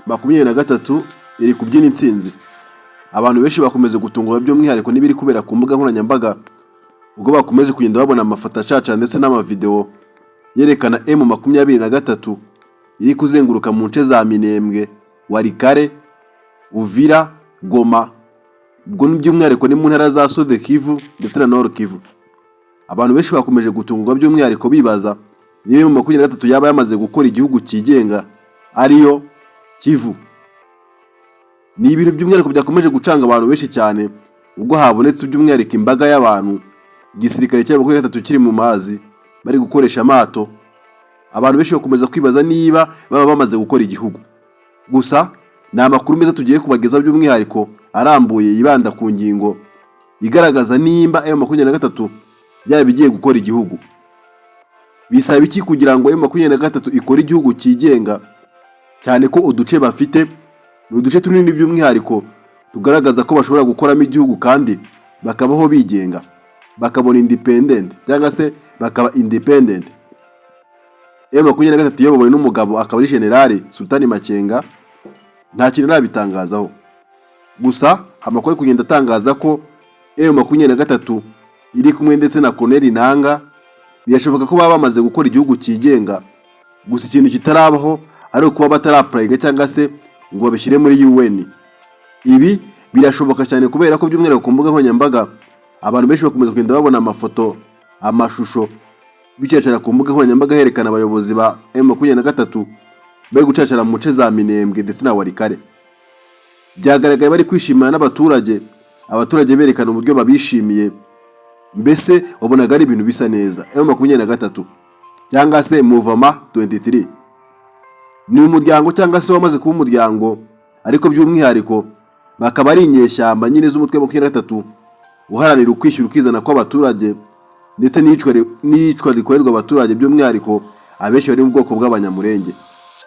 M23 iri kubyina intsinzi. Abantu benshi bakomeze gutungurwa by'umwihariko n'ibiri kubera ku mbuga nkoranyambaga ubwo bakomeje kugenda babona amafoto acaca ndetse n'amavideo yerekana M23 iri kuzenguruka mu nce za Minembwe, Walikale, Uvira, Goma. Ubwo by'umwihariko ni mu ntara za Sud Kivu ndetse na Nord Kivu. Abantu benshi bakomeje gutungurwa by'umwihariko bibaza niba M23 yaba yamaze gukora igihugu cyigenga ariyo Kivu. Ni ibintu by'umwihariko byakomeje gucanga abantu benshi cyane ubwo habonetse by'umwihariko imbaga y'abantu, igisirikare cy'M23 kiri mu mazi bari gukoresha amato. Abantu benshi bakomeza kwibaza niba baba bamaze gukora igihugu. Gusa ni amakuru meza tugiye kubagezaho by'umwihariko arambuye yibanda ku ngingo igaragaza nimba M23 yaba igiye gukora igihugu. Bisaba iki kugira ngo M23 ikore igihugu cyigenga, cyane ko uduce bafite ni uduce tunini by'umwihariko tugaragaza ko bashobora gukoramo igihugu kandi bakabaho bigenga, bakabona independent cyangwa se bakaba independent. M23 yobowe n'umugabo akaba ari General Sultani Makenga nta kintu nabitangazaho. Gusa amakuru kugenda atangaza ko M23 iri kumwe ndetse na Colonel Nanga birashoboka ko baba bamaze gukora igihugu cyigenga. Gusa ikintu kitarabaho ari ukuba bataraprayinga cyangwa se ngo babishyire muri UN. Ibi birashoboka cyane kubera ko by'umwihariko ku mbuga nkoranyambaga abantu benshi bakomeza kugenda babona amafoto, amashusho bicacara ku mbuga nkoranyambaga herekana abayobozi ba M23 bari gucacara mu nce za Minembwe ndetse na Walikale. Byagaragaye bari kwishimana n'abaturage, abaturage berekana uburyo babishimiye. Mbese wabonaga ari ibintu bisa neza. M23 cyangwa se Mouvement 23 ni umuryango cyangwa se wamaze kuba umuryango, ariko by'umwihariko bakaba ari inyeshyamba nyine z'umutwe wa 23 uharanira ukwishyura ukizana kw'abaturage ndetse n'icwa rikorerwa abaturage by'umwihariko abenshi bari mu bwoko bw'abanyamurenge,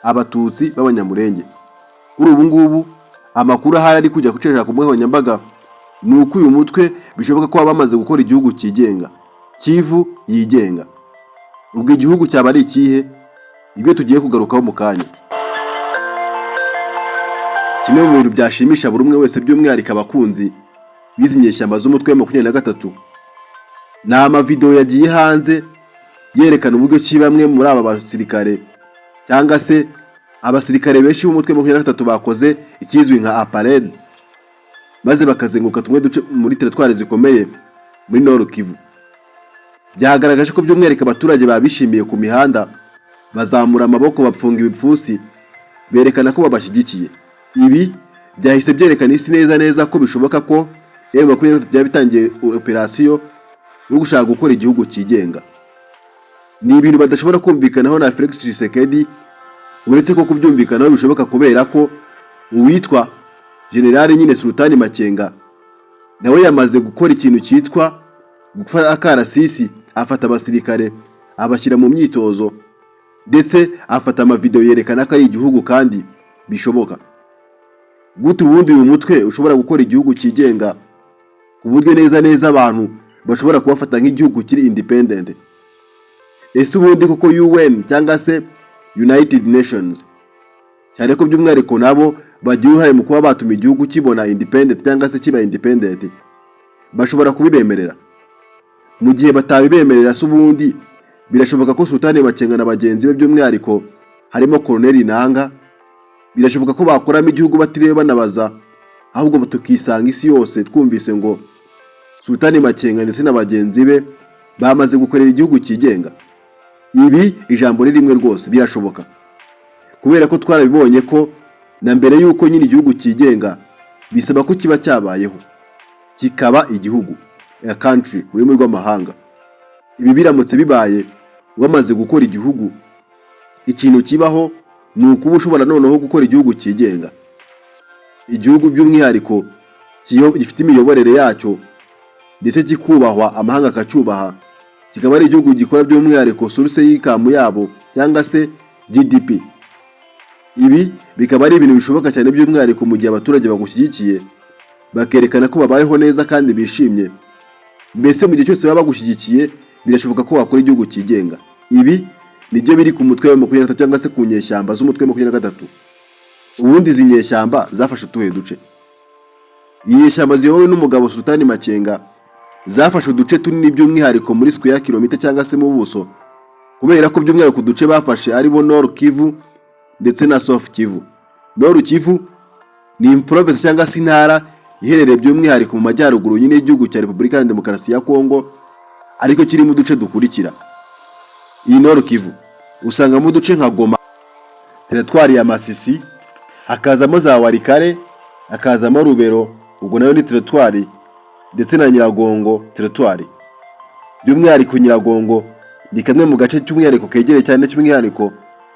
abatutsi b'abanyamurenge. Kuri ubu ngubu amakuru ahari ari kujya guceceka ku mbuga nkoranyambaga ni uko uyu mutwe bishoboka ko bamaze gukora igihugu cyigenga, Kivu yigenga. Ubwo igihugu cyaba ari ikihe? Ibyo tugiye kugarukaho mu kanya. Kimwe mu bintu byashimisha buri umwe wese by'umwihariko abakunzi bizi nyeshyamba z'umutwe wa 23 ni amavideo yagiye hanze yerekana uburyo ki bamwe muri aba basirikare cyangwa se abasirikare benshi b'umutwe wa 23 bakoze ikizwi nka appareil maze bakazenguka tumwe duce muri teritwari zikomeye muri Nord Kivu. Byagaragaje ko by'umwihariko abaturage babishimiye ku mihanda, bazamura amaboko bapfunga ibipfusi berekana ko babashyigikiye. Ibi byahise byerekana isi neza ko bishoboka ko M23 byabitangiye operation yo gushaka gukora igihugu cyigenga. Ni ibintu badashobora kumvikanaho na Felix Tshisekedi, uretse ko kubyumvikanaho bishoboka kubera ko uwitwa General nyine Sultani Makenga nawe yamaze gukora ikintu cyitwa gufata akarasisi, afata abasirikare abashyira mu myitozo ndetse afata amavideo yerekana ko ari igihugu kandi bishoboka. Gute ubundi uyu mutwe ushobora gukora igihugu cyigenga ku buryo neza abantu bashobora kubafata nk'igihugu kiri independent? Ese ubundi koko UN cyangwa se United Nations, cyane ko by'umwihariko nabo bagiye uruhare mu kuba batuma igihugu kibona independent cyangwa se kiba independent, bashobora kubibemerera? Mu gihe batabibemerera se ubundi birashoboka ko Sultani Makenga na bagenzi be by'umwihariko harimo Colonel Nanga birashoboka ko bakoramo igihugu batiriwe banabaza, ahubwo tukisanga isi yose twumvise ngo Sultani Makenga ndetse na bagenzi be bamaze gukorera igihugu cyigenga. Ibi ijambo rimwe rwose birashoboka kubera ko twarabibonye ko na mbere yuko nyine igihugu cyigenga bisaba ko kiba cyabayeho kikaba igihugu, a country muri rw'amahanga. Ibi biramutse bibaye wamaze gukora igihugu, ikintu kibaho ni ukuba ushobora noneho gukora igihugu cyigenga, igihugu by'umwihariko gifite imiyoborere yacyo ndetse kikubahwa, amahanga akacyubaha, kikaba ari igihugu gikora by'umwihariko source y'ikamu yabo cyangwa se GDP. Ibi bikaba ari ibintu bishoboka cyane by'umwihariko mu gihe abaturage bagushyigikiye bakerekana ko babayeho neza kandi bishimye. Mbese mu gihe cyose baba bagushyigikiye birashoboka ko wakora igihugu cyigenga. Ibi nibyo biri ku mutwe wa 23 cyangwa se ku nyeshyamba z'umutwe wa 23. Ubundi izi nyeshyamba zafashe utuhe duce? Inyeshyamba ziyobowe n'umugabo Sultani Makenga zafashe uduce tunini by'umwihariko muri square kilometer cyangwa se mu buso, kubera ko by'umwihariko uduce bafashe aribo Nord Kivu ndetse na South Kivu. Nord Kivu ni province cyangwa se intara iherereye by'umwihariko mu majyaruguru nyine y'igihugu cya Repubulika ya Demokarasi ya Kongo, ariko kiri mu duce dukurikira. Iyi Nord Kivu usanga mu duce nka Goma, teritwari ya Masisi, hakazamo za Walikale, hakazamo Rubero, ubwo nayo ni teritwari, ndetse na Nyiragongo teritwari. By'umwihariko Nyiragongo ni kamwe mu gace cy'umwihariko kegereye cyane cy'umwihariko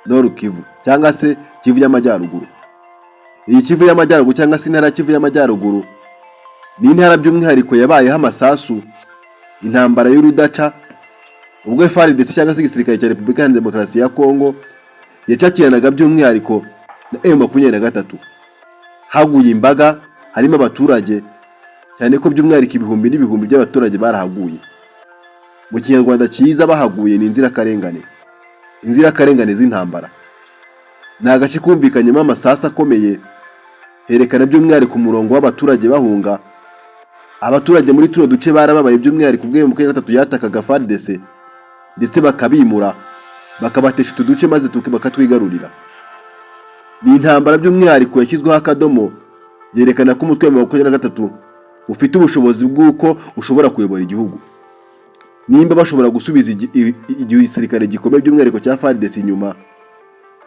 Nord Kivu cyangwa se Kivu y'Amajyaruguru. Iyi Kivu y'Amajyaruguru cyangwa se intara Kivu y'Amajyaruguru ni intara by'umwihariko yabayeho amasasu, intambara y'urudaca, ubwo FARDC cyangwa se igisirikare cya Repubulika ya Demokarasi ya Kongo yacakiranaga by'umwihariko na M23. Haguye imbaga, harimo abaturage, cyane ko by'umwihariko ibihumbi n'ibihumbi by'abaturage barahaguye. Mu Kinyarwanda cyiza bahaguye ni inzirakarengane. Inzirakarengane z'intambara. Ni agace kumvikanyemo amasasu akomeye, herekana by'umwihariko umurongo w'abaturage bahunga. Abaturage muri tuno duce barababaye by'umwihariko ubwo M23 yatakaga FARDC ndetse bakabimura, bakabatesha utu duce maze bakatwigarurira. Ni intambara by'umwihariko yashyizweho akadomo, yerekana ko umutwe wa M23 ufite ubushobozi bw'uko ushobora kuyobora igihugu. Nimba bashobora gusubiza igisirikare gikomeye by'umwihariko cya FARDC inyuma,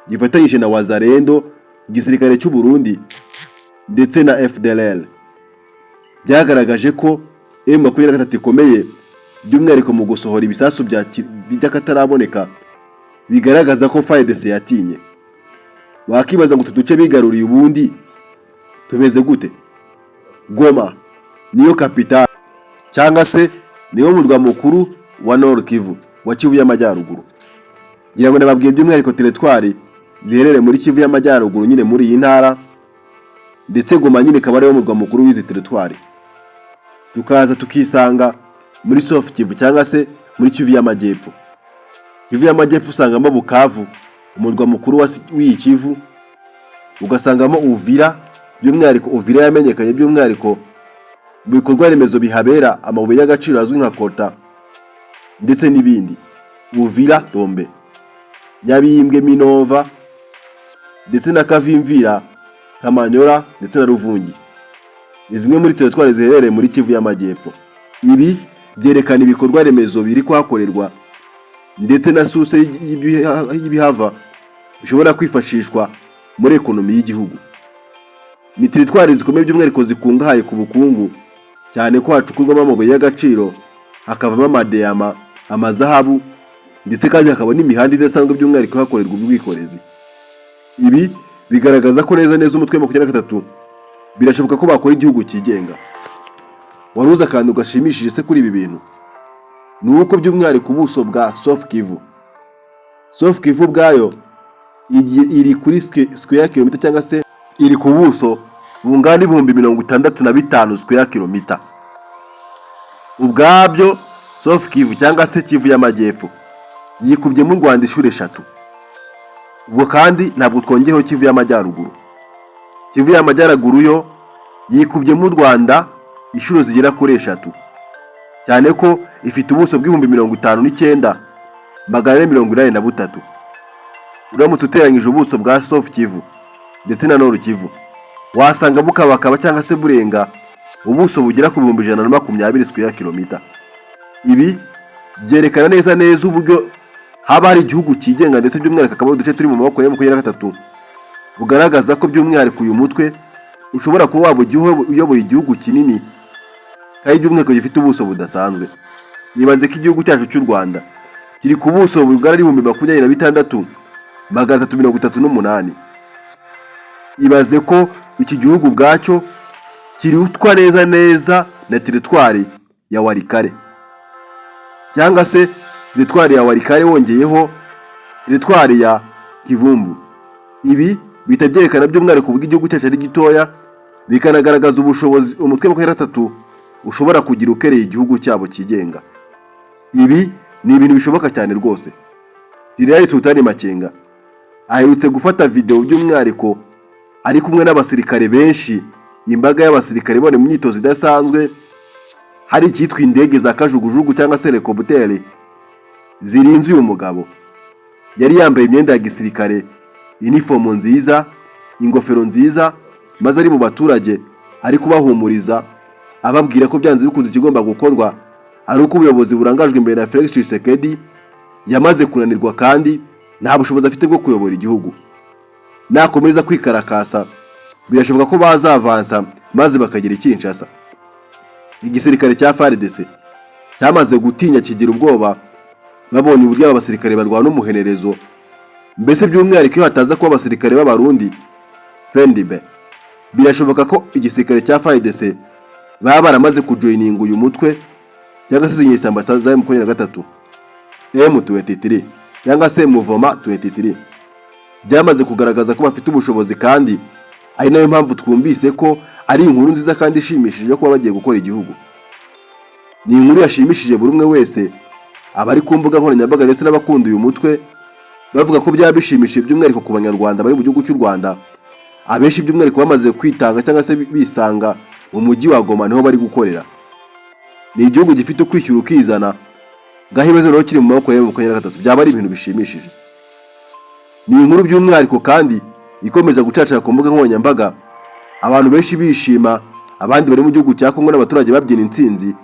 gifatanyije na Wazalendo, igisirikare cy'u Burundi ndetse na FDLR, byagaragaje ko M23 ikomeye by'umwihariko mu gusohora ibisasu by'akataraboneka, bigaragaza ko FARDC yatinye. Wakibaza ngo tuduce bigaruriye ubundi tumeze gute? Goma niyo capital cyangwa se niyo murwa mukuru wa Nord Kivu, wa Kivu y'Amajyaruguru. Ngira ngo nababwiye by'umwihariko teritwari ziherereye muri Kivu y'Amajyaruguru nyine muri iyi ntara, ndetse Goma nyine ikaba ariyo murwa mukuru w'izi teritwari. Tukaza tukisanga muri South Kivu cyangwa se muri Kivu y'Amajyepfo. Kivu y'Amajyepfo usangamo Bukavu, umurwa mukuru w'iyi Kivu, ugasangamo Uvira, by'umwihariko Uvira yamenyekanye by'umwihariko mu bikorwa remezo bihabera, amabuye y'agaciro azwi nka Kota ndetse n'ibindi. Uvira, Tombe, Nyabimbwe, Minova ndetse na Kavimvira, Kamanyora ndetse na Ruvungi ni zimwe muri teritwari ziherereye muri Kivu y'Amajyepfo. Ibi byerekana ibikorwa remezo biri kuhakorerwa ndetse na source y'ibihava bishobora kwifashishwa muri ekonomi y'igihugu. Ni teritwari zikomeye by'umwihariko zikungahaye ku bukungu, cyane ko hacukurwamo amabuye y'agaciro, hakavamo amadiyama, amazahabu, ndetse kandi hakaba n'imihanda idasanzwe by'umwihariko hakorerwa ubwikorezi. Ibi bigaragaza ko neza umutwe wa 23 birashoboka ko bakora igihugu cyigenga. Waruza kandi ugashimishije se kuri ibi bintu ni uko by'umwihariko ubuso bwa South Kivu. South Kivu bwayo iri kuri square kilometer cyangwa se iri ku buso bungana 65,000 square kilometer. Ubwabyo South Kivu cyangwa se Kivu y'Amajyepfo yikubye mu Rwanda inshuro 3. Ubwo kandi ntabwo twongeyeho Kivu y'Amajyaruguru. Kivu y'Amajyaruguru yo yikubye mu Rwanda inshuro zigera kuri 3, cyane ko ifite ubuso bw'59,483. Uramutse uteranyije ubuso bwa South Kivu ndetse na Nord Kivu, wasanga bukabakaba cyangwa se burenga ubuso bugera ku 120 square kilometer. Ibi byerekana neza uburyo haba hari igihugu cyigenga ndetse by'umwihariko akaba uduce turi mu maboko ya M23, bugaragaza ko by'umwihariko uyu mutwe ushobora kuba waba uyoboye igihugu kinini kandi by'umwihariko gifite ubuso budasanzwe. Nibaze ko igihugu cyacu cy'u Rwanda kiri ku buso bugara 26,338. Ibaze ko iki gihugu bwacyo kirutwa neza na teritwari ya Walikale, cyangwa se teritwari ya Walikale wongeyeho teritwari ya Kivumvu. Ibi bitabyerekana by'umwihariko ubw'igihugu cyacu ari gitoya, bikanagaragaza ubushobozi umutwe wa 23 ushobora kugira ukereye igihugu cyabo cyigenga. Ibi ni ibintu bishoboka cyane rwose. General Sultani Makenga aherutse gufata video by'umwihariko ari kumwe n'abasirikare benshi, imbaga y'abasirikare bone mu myitozo idasanzwe, hari icyitwa indege za kajugujugu cyangwa se helicopter zirinze uyu mugabo. Yari yambaye imyenda ya gisirikare, uniform nziza, ingofero nziza, maze ari mu baturage ari kubahumuriza ababwira ko byanze bikunze ikigomba gukorwa ari uko ubuyobozi burangajwe imbere na Felix Tshisekedi yamaze kunanirwa kandi nta bushobozi afite bwo kuyobora igihugu. Nakomeza kwikarakasa birashoboka ko bazavansa maze bakagira Kinshasa. Igisirikare cya FARDC cyamaze gutinya kigira ubwoba babonye uburyo abasirikare barwana n'umuhenerezo, mbese by'umwihariko iyo hataza kuba abasirikare b'abarundi FNDB. Birashoboka ko igisirikare cya FARDC baba baramaze kujoininga uyu mutwe cyangwa se inyeshyamba za M23 M23 cyangwa se Muvoma 23. Byamaze kugaragaza ko bafite ubushobozi kandi ari nayo mpamvu twumvise ko ari inkuru nziza kandi ishimishije yo kuba bagiye gukora igihugu. Ni inkuru yashimishije buri umwe wese, abari ku mbuga nkoranyambaga ndetse n'abakunda uyu mutwe bavuga ko byaba bishimishije by'umwihariko ku banyarwanda bari mu gihugu cy'u Rwanda. Abenshi by'umwihariko bamaze kwitanga cyangwa se bisanga mu mujyi wa Goma niho bari gukorera. Ni igihugu gifite ukwishyura ukizana, ngaho ibibazo rero kiri mu maboko ya M23 byaba ari ibintu bishimishije. Ni inkuru by'umwihariko kandi ikomeza gucacira ku mbuga nkoranyambaga, abantu benshi bishima, abandi bari mu gihugu cya Kongo n'abaturage babyina intsinzi,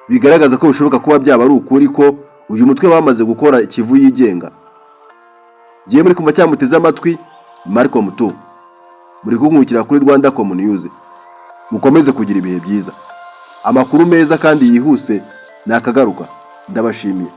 bigaragaza ko bishoboka kuba byaba ari ukuri ko uyu mutwe bamaze gukora ikivu yigenga. Giye muri kumva cyamuteze amatwi Marco Mutu, muri kunkurikira kuri Rwandacom News. Mukomeze kugira ibihe byiza, amakuru meza kandi yihuse nakagaruka. Ndabashimiye.